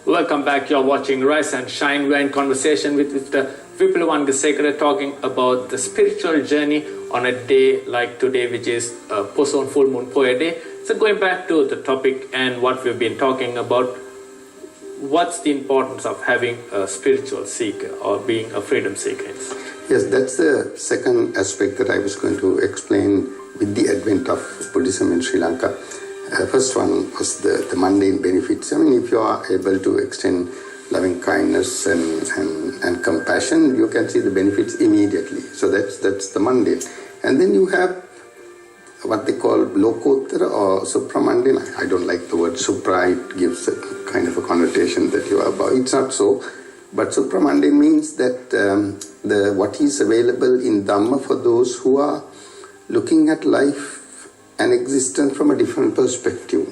Welcome back. You're watching Rise and Shine. We're in conversation with Mr. Vipula Wanigasekera talking about the spiritual journey on a day like today, which is Poson Full Moon Poya Day. So going back to the topic and what we've been talking about, what's the importance of having a spiritual seeker or being a freedom seeker? Yes, that's the second aspect that I was going to explain with the advent of Buddhism in Sri Lanka. First one was the mundane benefits. I mean, if you are able to extend loving kindness and compassion, you can see the benefits immediately. So that's the mundane. And then you have what they call lokottara or supramundane. I don't like the word supra. It gives a kind of a connotation that you are above. It's not so. But supramundane means that what is available in Dhamma for those who are looking at life and existence from a different perspective.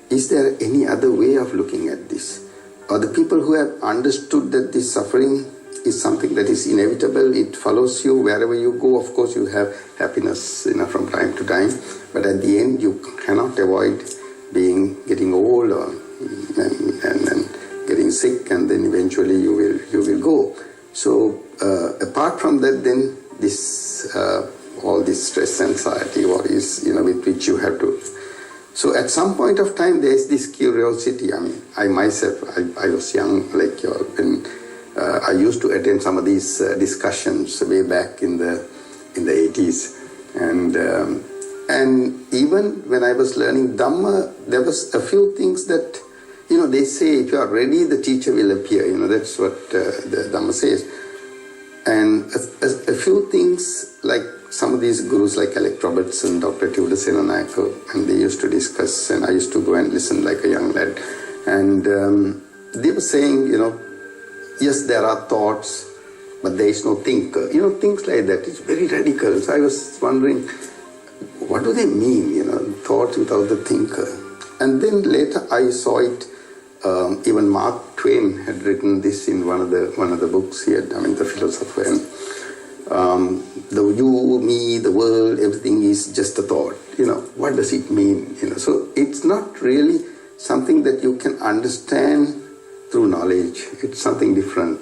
Is there any other way of looking at this? Or the people who have understood that this suffering is something that is inevitable, it follows you wherever you go. Of course, you have happiness, from time to time, but at the end, you cannot avoid getting old and getting sick, and then eventually you will go. So apart from that, then this all this stress, anxiety, worries, with which you have to. So at some point of time, there is this curiosity. I mean, I myself, I was young, like you all, when I used to attend some of these discussions way back in the 80s, and even when I was learning Dhamma, there was a few things that, they say if you are ready, the teacher will appear. That's what the Dhamma says. And a few things, like some of these gurus like Alec Robertson, Dr. Tudor Senanayake, and they used to discuss, and I used to go and listen like a young lad. And they were saying, yes, there are thoughts, but there is no thinker. Things like that. It's very radical. So I was wondering, what do they mean, thoughts without the thinker? And then later I saw it. Even Mark Twain had written this in one of the books he had. The philosopher. And, the you, me, the world, everything is just a thought. What does it mean? So it's not really something that you can understand through knowledge. It's something different.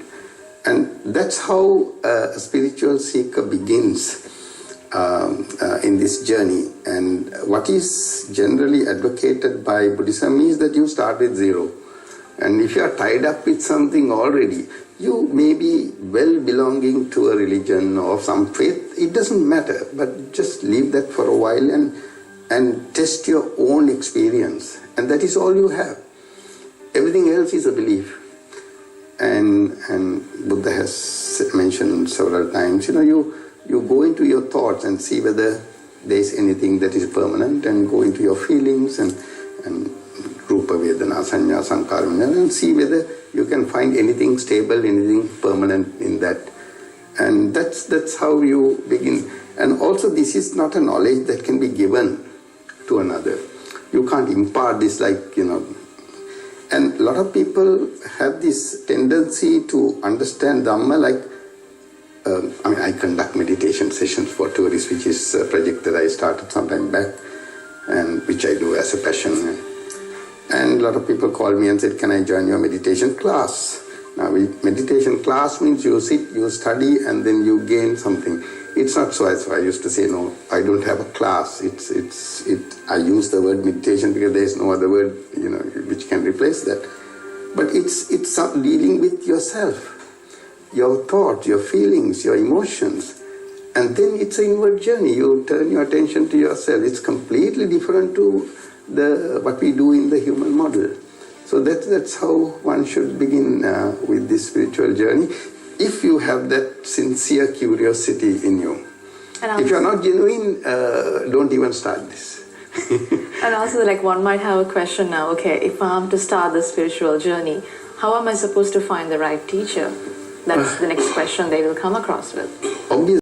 And that's how a spiritual seeker begins in this journey. And what is generally advocated by Buddhism is that you start with zero. And if you are tied up with something already, you may be well belonging to a religion or some faith, it doesn't matter, but just leave that for a while and test your own experience. And that is all you have. Everything else is a belief. And Buddha has mentioned several times, you go into your thoughts and see whether there is anything that is permanent, and go into your feelings and Rupa, Vedana, Sanya, Sankara, and see whether you can find anything stable, anything permanent in that. And that's how you begin. And also, this is not a knowledge that can be given to another. You can't impart this And a lot of people have this tendency to understand Dhamma like, I conduct meditation sessions for tourists, which is a project that I started some time back, and which I do as a passion. And a lot of people call me and said, can I join your meditation class? Now, meditation class means you sit, you study, and then you gain something. It's not so. As I used to say, no, I don't have a class. I use the word meditation because there is no other word, which can replace that. But it's dealing with yourself, your thoughts, your feelings, your emotions. And then it's an inward journey. You turn your attention to yourself. It's completely different to what we do in the human model. So that's how one should begin with this spiritual journey, if you have that sincere curiosity in you. If you're not genuine, don't even start this. And also, one might have a question now, okay, if I'm to start the spiritual journey, how am I supposed to find the right teacher? That's the next question they will come across with. Obviously.